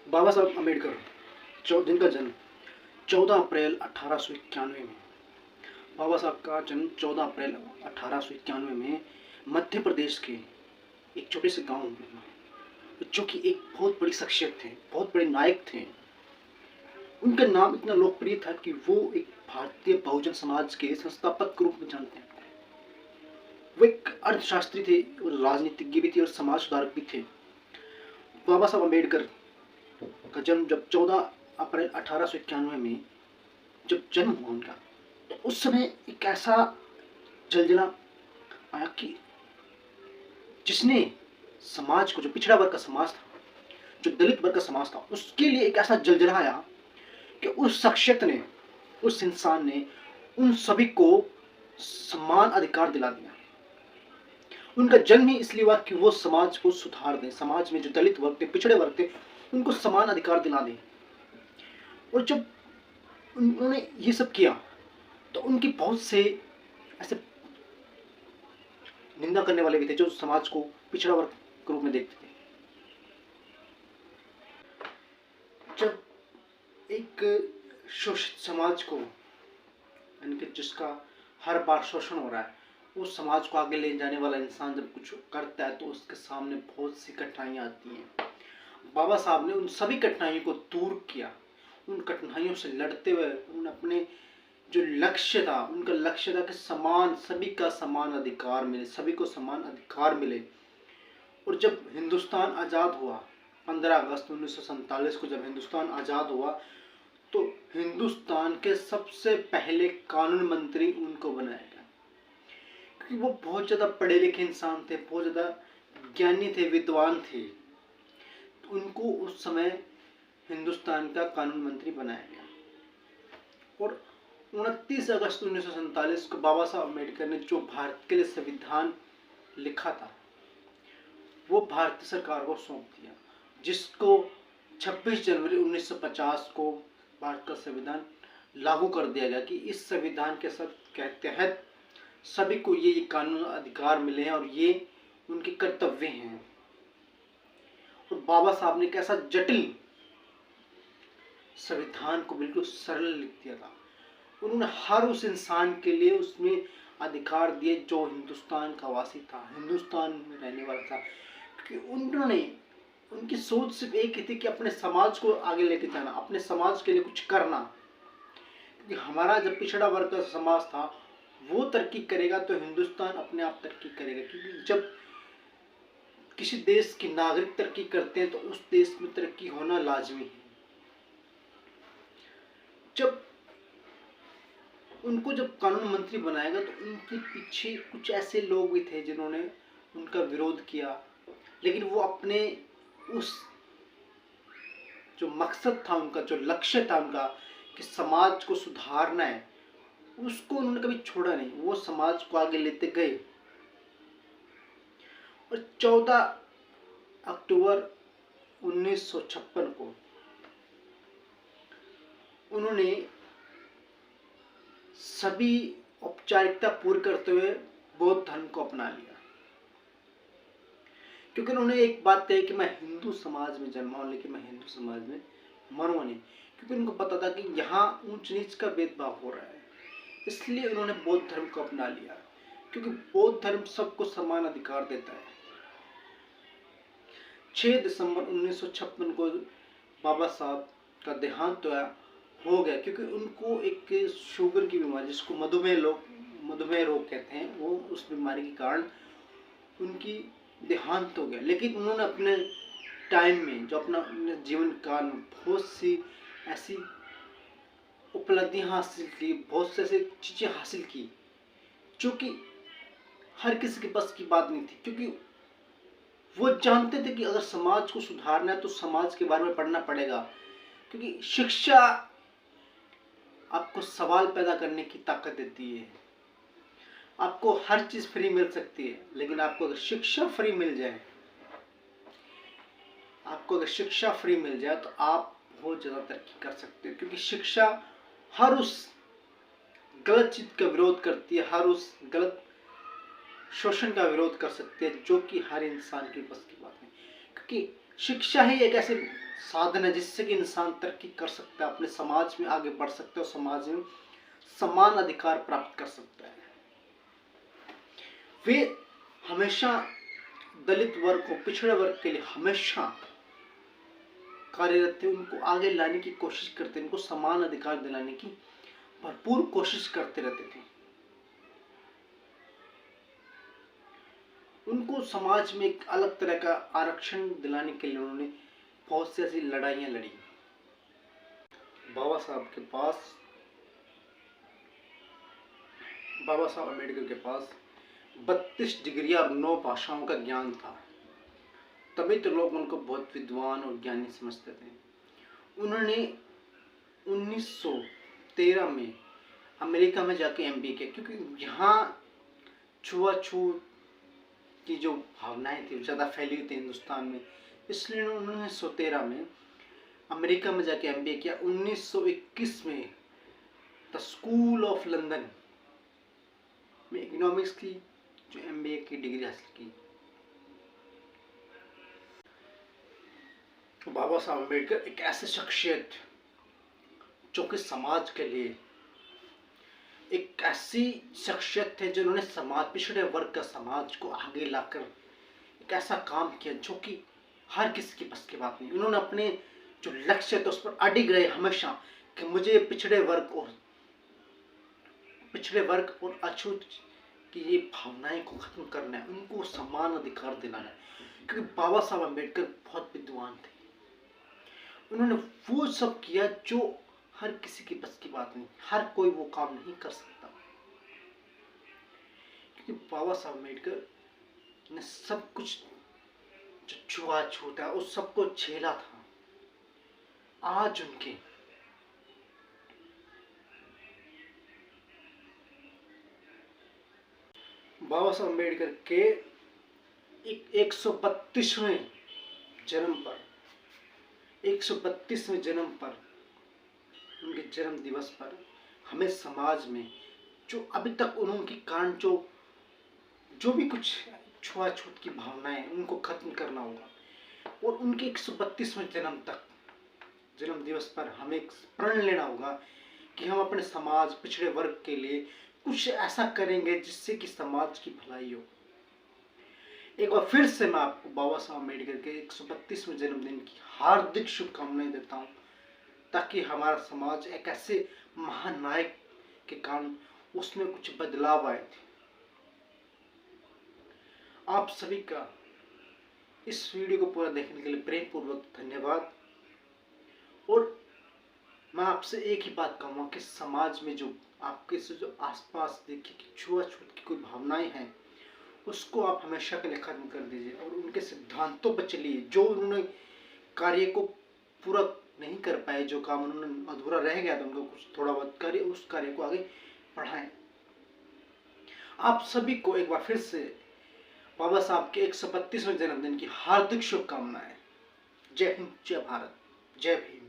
बाबा साहब अम्बेडकर जिनका जन्म 14 अप्रैल 1891 में, बाबा साहब का जन्म 14 अप्रैल 1891 में मध्य प्रदेश के एक छोटे से गांव में हुआ, जो कि एक बहुत बड़ी शख्सियत थे, बहुत बड़े नायक थे। उनका नाम इतना लोकप्रिय था कि वो एक भारतीय बहुजन समाज के संस्थापक के रूप में जानते हैं। वो एक अर्थशास्त्री थे, राजनीतिज्ञ भी थे और समाज सुधारक भी थे। बाबा साहब अम्बेडकर का जन्म जब 14 अप्रैल 1891 में जब जन्म हुआ उनका, तो उस समय एक ऐसा जलजला आया कि जिसने समाज को, जो पिछड़ा वर्ग का समाज था, जो दलित वर्ग का समाज था, उसके लिए एक ऐसा जलजला आया कि उस शख्सियत ने, उस इंसान ने उन सभी को समान अधिकार दिला दिया। उनका जन्म ही इसलिए हुआ कि वो समाज को सुधार दें, समाज में जो दलित वर्ग थे, पिछड़े वर्ग थे, उनको समान अधिकार दिला दें। और जब उन्होंने ये सब किया तो उनकी बहुत से ऐसे निंदा करने वाले भी थे जो समाज को पिछड़ा वर्ग के रूप में देखते थे। जब एक शोषित समाज को, यानी कि जिसका हर बार शोषण हो रहा है, उस समाज को आगे ले जाने वाला इंसान जब कुछ करता है तो उसके सामने बहुत सी कठिनाइयाँ आती हैं। बाबा साहब ने उन सभी कठिनाइयों को दूर किया। उन कठिनाइयों से लड़ते हुए उन्होंने अपने जो लक्ष्य था, उनका लक्ष्य था कि सभी का समान अधिकार मिले, सभी को समान अधिकार मिले। और जब हिंदुस्तान आज़ाद हुआ, 15 अगस्त 1947 को जब हिंदुस्तान आज़ाद हुआ, तो हिंदुस्तान के सबसे पहले कानून मंत्री उनको बनाया गया, क्योंकि वो बहुत ज़्यादा पढ़े लिखे इंसान थे, बहुत ज़्यादा ज्ञानी थे, विद्वान थे। तो उनको उस समय हिंदुस्तान का कानून मंत्री बनाया गया। और 29 अगस्त 1947 को बाबा साहब अम्बेडकर ने जो भारत के लिए संविधान लिखा था, वो भारतीय सरकार को सौंप दिया, जिसको 26 जनवरी 1950 को भारत का संविधान लागू कर दिया गया कि इस संविधान के तहत सभी को ये कानून अधिकार मिले हैं और ये उनके कर्तव्य हैं। और बाबा साहब ने कैसा जटिल संविधान को बिल्कुल सरल लिख दिया था। उन्होंने हर उस इंसान के लिए उसमें अधिकार दिए जो हिंदुस्तान का वासी था, हिंदुस्तान में रहने वाला था। क्योंकि उनकी सोच सिर्फ एक ही थी कि अपने समाज को आगे लेके जाना, अपने समाज के लिए कुछ करना। क्योंकि हमारा जब पिछड़ा वर्ग का समाज था, वो तरक्की करेगा तो हिंदुस्तान अपने आप तरक्की करेगा। क्योंकि जब किसी देश के नागरिक तरक्की करते हैं तो उस देश में तरक्की होना लाजमी है। जब उनको कानून मंत्री बनाया गया तो उनके पीछे कुछ ऐसे लोग भी थे जिन्होंने उनका विरोध किया, लेकिन वो अपने उस जो मकसद था उनका, जो लक्ष्य था उनका कि समाज को सुधारना है, उसको उन्होंने कभी छोड़ा नहीं। वो समाज को आगे लेते गए। और 14 अक्टूबर 1956 को उन्होंने सभी औपचारिकता पूरी करते हुए बौद्ध धर्म को अपना लिया, क्योंकि उन्होंने एक बात कही कि मैं हिंदू समाज में जन्मा हूं, लेकिन मैं हिंदू समाज में मरूंगा नहीं। क्योंकि उनको पता था कि यहाँ ऊंच नीच का भेदभाव हो रहा है, इसलिए उन्होंने बौद्ध धर्म को अपना लिया, क्योंकि बौद्ध धर्म सबको समान अधिकार देता है। 6 दिसंबर 1956 को बाबा साहब का देहांत हो गया, क्योंकि उनको एक शुगर की बीमारी, जिसको मधुमेह रोग कहते हैं, वो उस बीमारी के कारण उनकी देहांत हो गया। लेकिन उन्होंने अपने टाइम में, जो अपना जीवन काल में बहुत सी ऐसी उपलब्धियां हासिल की, बहुत से ऐसी चीज़ें हासिल की जो कि हर किसी के बस की बात नहीं थी। क्योंकि वो जानते थे कि अगर समाज को सुधारना है तो समाज के बारे में पढ़ना पड़ेगा, क्योंकि शिक्षा आपको सवाल पैदा करने की ताकत देती है। आपको हर चीज फ्री मिल सकती है, लेकिन आपको अगर शिक्षा फ्री मिल जाए, तो आप बहुत ज्यादा तरक्की कर सकते हो। क्योंकि शिक्षा हर उस गलत चीज का विरोध करती है, हर उस गलत शोषण का विरोध कर सकती है जो कि हर इंसान के बस की बात है। क्योंकि शिक्षा ही एक ऐसे साधन है जिससे कि इंसान तरक्की कर सकता है, अपने समाज में आगे बढ़ सकता है और समाज में समान अधिकार प्राप्त कर सकता है। वे हमेशा दलित वर्ग और पिछड़े वर्ग के लिए हमेशा कार्यरत थे, उनको आगे लाने की कोशिश करते, उनको समान अधिकार दिलाने की भरपूर कोशिश करते रहते थे। उनको समाज में एक अलग तरह का आरक्षण दिलाने के लिए उन्होंने बहुत सी ऐसी लड़ाइयां लड़ी। बाबा साहब अम्बेडकर के पास 32 डिग्री और 9 भाषाओं का ज्ञान था, तभी तो लोग उनको बहुत विद्वान और ज्ञानी समझते थे। उन्होंने 1913 में अमेरिका में जाके एमबीए किया, क्योंकि यहाँ छुआछूत की जो भावनाएं थी ज़्यादा फैली हुई थी हिंदुस्तान में, इसलिए उन्होंने 1913 में अमेरिका में जाके एमबीए किया। 1921 में द स्कूल ऑफ लंदन में इकोनॉमिक्स की जो एमबीए की डिग्री हासिल की। बाबा साहब अम्बेडकर एक ऐसे शख्सियत जो कि समाज के लिए एक ऐसी शख्सियत थे जिन्होंने समाज, पिछड़े वर्ग का समाज को आगे लाकर एक ऐसा काम किया जो कि हर किसी की बस की बात नहीं। उन्होंने अपने जो लक्ष्य थे उस पर अडिग रहे हमेशा कि मुझे पिछड़े वर्ग और अछूत की ये भावनाएं को खत्म करना है, उनको समान अधिकार दिलाना है। क्योंकि बाबा साहब अम्बेडकर बहुत विद्वान थे, उन्होंने वो सब किया जो हर किसी की बस की बात नहीं, हर कोई वो काम नहीं कर सकता। क्योंकि बाबा साहब अम्बेडकर ने सब कुछ जो छुआछूत है उस सबको झेला था। आज उनके बाबा साहब अम्बेडकर के 132वें जन्म पर, 132वें जन्म पर, उनके जन्म दिवस पर हमें समाज में जो अभी तक उनके कारण जो भी कुछ छुआछूत की भावनाएं उनको खत्म करना होगा। और उनके 132वें जन्म दिवस पर हमें प्रण लेना होगा कि हम अपने समाज, पिछड़े वर्ग के लिए कुछ ऐसा करेंगे जिससे कि समाज की भलाई हो। एक बार फिर से मैं आपको बाबा साहब अम्बेडकर के 132वें जन्मदिन की हार्दिक शुभकामनाएं देता हूँ, ताकि हमारा समाज एक ऐसे महानायक के कारण उसमें कुछ बदलाव आए थे। आप सभी का इस वीडियो को पूरा देखने के लिए प्रेम पूर्वक धन्यवाद। और मैं आपसे एक ही बात कहूँगा कि समाज में जो आपके से जो आसपास देखिए कि छुआछूत की कोई भावनाएं हैं, उसको आप हमेशा के लिए खत्म कर दीजिए और उनके सिद्धांतों पर चलिए। जो उन्होंने कार्य को पूरा नहीं कर पाए, जो काम उन्होंने अधूरा रह गया था, उनको कुछ थोड़ा बहुत कार्य, उस कार्य को आगे बढ़ाएं। आप सभी को एक बार फिर से बाबा साहब के 132वें जन्मदिन की हार्दिक शुभकामनाएं। जय हिंद, जय भारत, जय भीम।